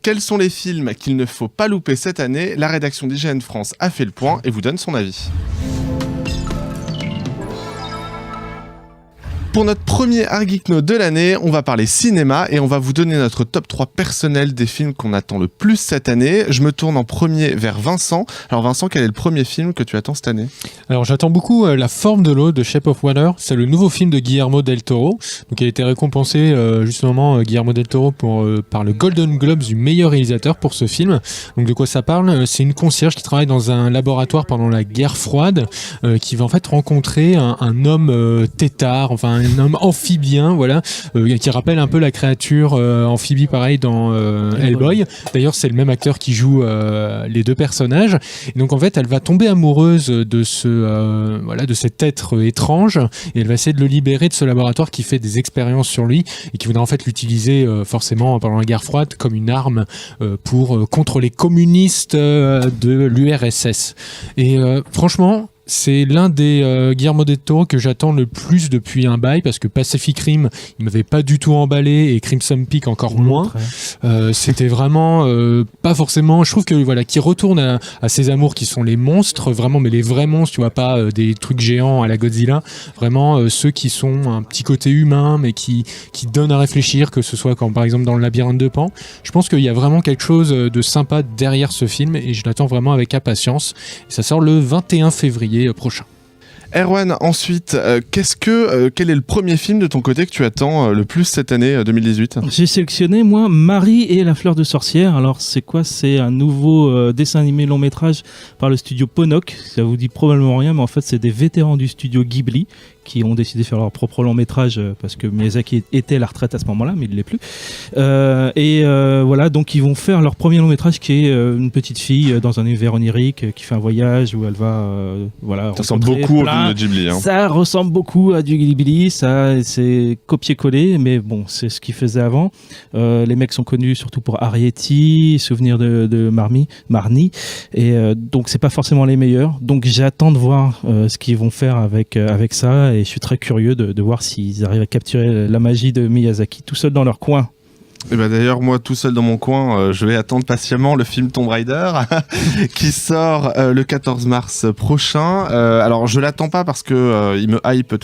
Quels sont les films qu'il ne faut pas louper cette année ? La rédaction d'IGN France a fait le point et vous donne son avis. Pour notre premier Argeekno de l'année, on va parler cinéma et on va vous donner notre top 3 personnel des films qu'on attend le plus cette année. Je me tourne en premier vers Vincent. Alors Vincent, quel est le premier film que tu attends cette année ? Alors j'attends beaucoup La forme de l'eau de Shape of Water. C'est le nouveau film de Guillermo del Toro. Donc il a été récompensé justement Guillermo del Toro par le Golden Globes du meilleur réalisateur pour ce film. Donc de quoi ça parle ? C'est une concierge qui travaille dans un laboratoire pendant la guerre froide qui va en fait rencontrer un homme tétard, enfin un homme amphibien, voilà, qui rappelle un peu la créature amphibie pareil dans Hellboy. D'ailleurs, c'est le même acteur qui joue les deux personnages. Et donc en fait, elle va tomber amoureuse de de cet être étrange et elle va essayer de le libérer de ce laboratoire qui fait des expériences sur lui et qui voudrait en fait l'utiliser forcément pendant la guerre froide comme une arme contre les communistes de l'URSS. Et franchement, c'est l'un des Guillermo del Toro que j'attends le plus depuis un bail parce que Pacific Rim, il m'avait pas du tout emballé et Crimson Peak encore moins. C'était vraiment pas forcément. Je trouve que voilà, qui retourne à ses amours qui sont les monstres, vraiment, mais les vrais monstres, tu vois, pas des trucs géants à la Godzilla. Vraiment ceux qui sont un petit côté humain, mais qui donnent à réfléchir, que ce soit quand par exemple dans le labyrinthe de Pan. Je pense qu'il y a vraiment quelque chose de sympa derrière ce film et je l'attends vraiment avec impatience. Et ça sort le 21 février prochain. Erwan, ensuite, quel est le premier film de ton côté que tu attends le plus cette année 2018 ? J'ai sélectionné, moi, Marie et la fleur de sorcière. Alors, c'est quoi ? C'est un nouveau dessin animé long métrage par le studio Ponok. Ça vous dit probablement rien, mais en fait, c'est des vétérans du studio Ghibli qui ont décidé de faire leur propre long métrage parce que Miyazaki était à la retraite à ce moment-là, mais il ne l'est plus. Voilà, donc ils vont faire leur premier long métrage qui est une petite fille dans un univers onirique qui fait un voyage où elle va ça ressemble beaucoup au film de Ghibli. Hein. Ça ressemble beaucoup à du Ghibli, ça c'est copier-coller, mais bon, c'est ce qu'ils faisaient avant. Les mecs sont connus surtout pour Arrietty, Souvenir de Marnie, et donc c'est pas forcément les meilleurs. Donc j'attends de voir ce qu'ils vont faire avec ça. Et je suis très curieux de voir s'ils arrivent à capturer la magie de Miyazaki tout seul dans leur coin. Et ben d'ailleurs, moi, tout seul dans mon coin, je vais attendre patiemment le film Tomb Raider qui sort le 14 mars prochain. Alors, je l'attends pas parce que il me hype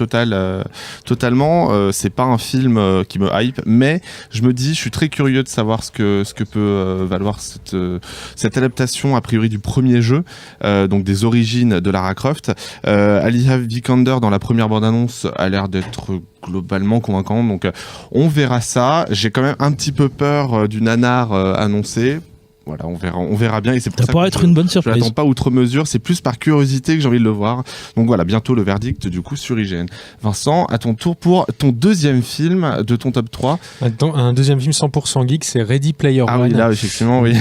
totalement. C'est pas un film qui me hype, mais je me dis, je suis très curieux de savoir ce que peut valoir cette adaptation a priori du premier jeu, donc des origines de Lara Croft. Alicia Vikander dans la première bande-annonce a l'air d'être globalement convaincant, donc on verra ça. J'ai quand même un petit peu peur du nanar annoncé. Voilà, on verra bien. Et c'est pour ça pourrait être une bonne surprise. Je l'attends pas outre mesure, c'est plus par curiosité que j'ai envie de le voir. Donc voilà, bientôt le verdict du coup sur IGN. Vincent, à ton tour pour ton deuxième film de ton top 3. Un deuxième film 100% geek, c'est Ready Player One. Ah oui, là effectivement, oui.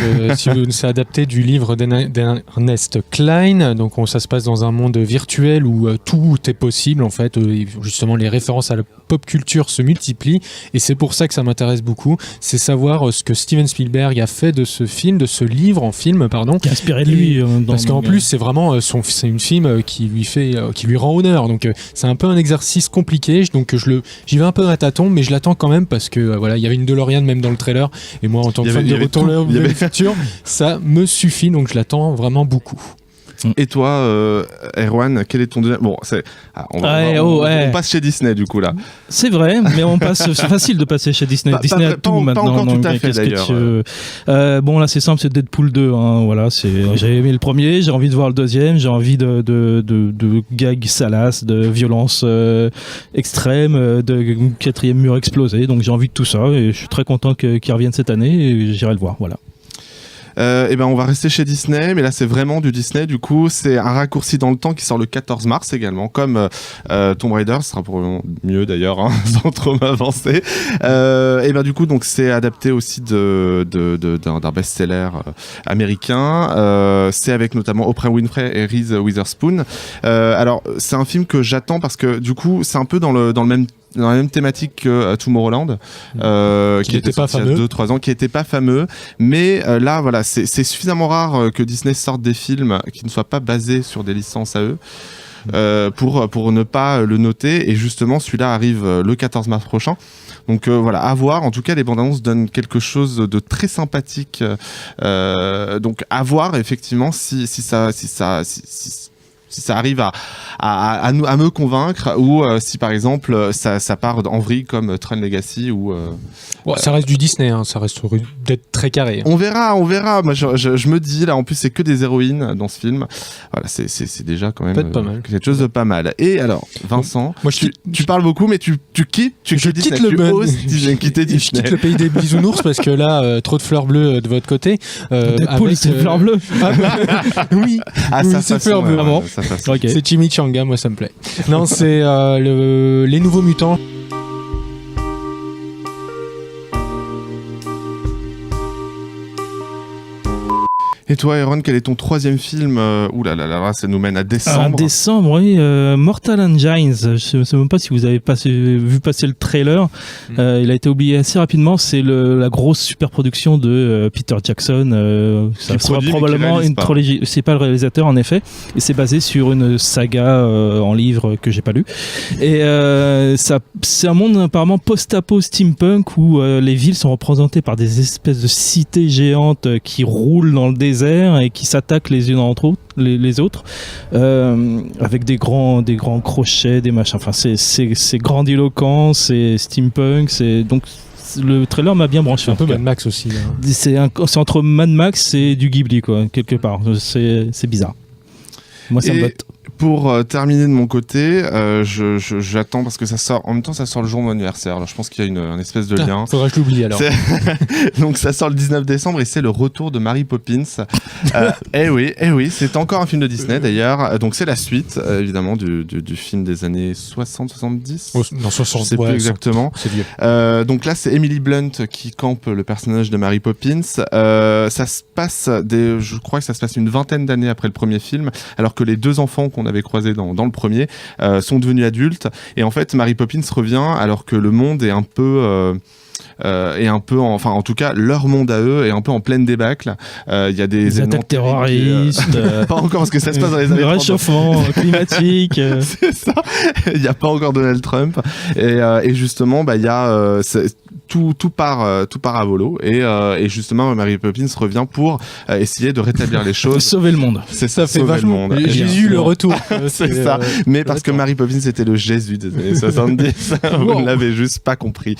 C'est adapté du livre d'Ernest Cline. Donc ça se passe dans un monde virtuel où tout est possible en fait. Justement, les références à la pop culture se multiplient et c'est pour ça que ça m'intéresse beaucoup. C'est savoir ce que Steven Spielberg a fait de ce film, de ce livre en film, pardon, qui a inspiré de lui. Parce qu'en plus, c'est vraiment c'est une film qui lui rend honneur. Donc c'est un peu un exercice compliqué. Donc j'y vais un peu à tâtons, mais je l'attends quand même parce que voilà, il y avait une DeLorean même dans le trailer. Et moi, en tant que fan de Retour vers le futur, ça me suffit. Donc je l'attends vraiment beaucoup. Et toi, Erwan, quel est ton deuxième... Bon, on passe chez Disney du coup là. C'est vrai, mais c'est facile de passer chez Disney. Disney a tout maintenant. Pas encore tout à fait d'ailleurs. Bon là c'est simple, c'est Deadpool 2. Hein, voilà, j'ai aimé le premier, j'ai envie de voir le deuxième, j'ai envie de gags salaces, de violence extrême, de quatrième mur explosé. Donc j'ai envie de tout ça et je suis très content qu'il revienne cette année et j'irai le voir. Voilà. On va rester chez Disney, mais là c'est vraiment du Disney. Du coup, c'est un raccourci dans le temps qui sort le 14 mars également, comme Tomb Raider, ce sera probablement mieux d'ailleurs, hein, sans trop m'avancer. Du coup, donc c'est adapté aussi d'un best-seller américain. C'est avec notamment Oprah Winfrey et Reese Witherspoon. Alors, c'est un film que j'attends parce que du coup, c'est un peu dans la même thématique que Tomorrowland, qui était sorti il y a 2-3 ans, qui n'était pas fameux, mais là voilà, c'est suffisamment rare que Disney sorte des films qui ne soient pas basés sur des licences à eux. pour ne pas le noter. Et justement, celui-là arrive le 14 mars prochain. Donc voilà, à voir. En tout cas, les bandes annonces donnent quelque chose de très sympathique. Donc à voir effectivement si ça arrive à me convaincre, ou si par exemple ça part en vrille comme Tron Legacy ou ça reste du Disney, hein, ça reste d'être très carré. On verra. Moi, je me dis là, en plus c'est que des héroïnes dans ce film. Voilà, c'est déjà quand même pas mal. quelque chose de pas mal. Et alors, Vincent, moi, tu parles beaucoup, mais tu quittes Disney. Tu oses quitter Disney. Je quitte le pays des bisounours parce que là, trop de fleurs bleues de votre côté. Deadpool, c'est fleurs bleues. Oui, c'est fleurs bleues. Okay. C'est Chimichanga, moi ça me plaît. Non, c'est les Nouveaux Mutants. Et toi, Aaron, quel est ton troisième film? Ouh là là là, ça nous mène à décembre. Décembre, oui. Mortal Engines. Je ne sais même pas si vous avez vu passer le trailer. Il a été oublié assez rapidement. C'est la grosse super production de Peter Jackson. Ça sera probablement une trilogie. C'est pas le réalisateur, en effet. Et c'est basé sur une saga en livre que j'ai pas lu. Et c'est un monde apparemment post-apo steampunk où les villes sont représentées par des espèces de cités géantes qui roulent dans le désert et qui s'attaquent les unes entre les autres, avec des grands crochets, des machins. Enfin, c'est grandiloquent, c'est steampunk, donc le trailer m'a bien branché. Un peu Mad Max aussi. Là. C'est entre Mad Max et du Ghibli, quoi, quelque part. C'est bizarre. Moi, ça me botte. Pour terminer de mon côté, j'attends parce que ça sort. En même temps, ça sort le jour de mon anniversaire. Alors, je pense qu'il y a un espèce de lien. Faudrait que je l'oublie alors. Donc, ça sort le 19 décembre et c'est le retour de Mary Poppins. Eh oui, c'est encore un film de Disney d'ailleurs. Donc, c'est la suite évidemment du film des années 60-70. Oh, non, 60. Je sais plus exactement. C'est vieux. Donc là, c'est Emily Blunt qui campe le personnage de Mary Poppins. Ça se passe je crois que ça se passe une vingtaine d'années après le premier film, alors que les deux enfants qu'on avait croisés dans le premier sont devenus adultes. Et en fait, Mary Poppins revient alors que le monde est un peu enfin en tout cas leur monde à eux est un peu en pleine débâcle. Il y a des attaques terroristes, pas encore parce que ça se passe dans les années 30. Réchauffement climatique. C'est ça. Il n'y a pas encore Donald Trump et justement il y a tout part à volo et justement Mary Poppins revient pour essayer de rétablir les choses, sauver le monde. C'est ça, fait sauver vachement le monde. Jésus le retour. C'est ça. Mais parce que Mary Poppins était le Jésus des années 70, vous ne l'avez juste pas compris.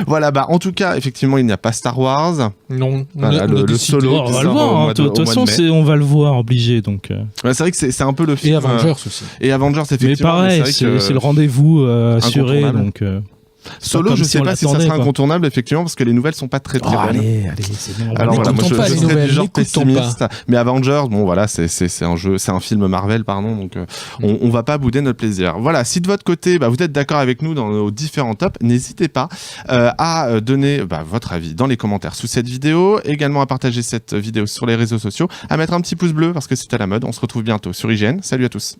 Voilà, en tout cas, effectivement, il n'y a pas Star Wars. Non, voilà, le solo. On va le voir. De toute façon, on va le voir obligé. Donc. Ouais, c'est vrai que c'est un peu le film. Et Avengers aussi. Et Avengers, effectivement. Mais pareil, c'est le rendez-vous assuré. Donc. Solo, je sais pas si ça sera incontournable, effectivement, parce que les nouvelles sont pas très bonnes. Allez, c'est bon. Alors voilà, moi je serais du genre pessimiste. Mais Avengers, bon voilà, c'est un film Marvel, pardon, donc on va pas bouder notre plaisir. Voilà, si de votre côté, vous êtes d'accord avec nous dans nos différents tops, n'hésitez pas à donner votre avis dans les commentaires sous cette vidéo, également à partager cette vidéo sur les réseaux sociaux, à mettre un petit pouce bleu parce que c'est à la mode. On se retrouve bientôt sur IGN. Salut à tous.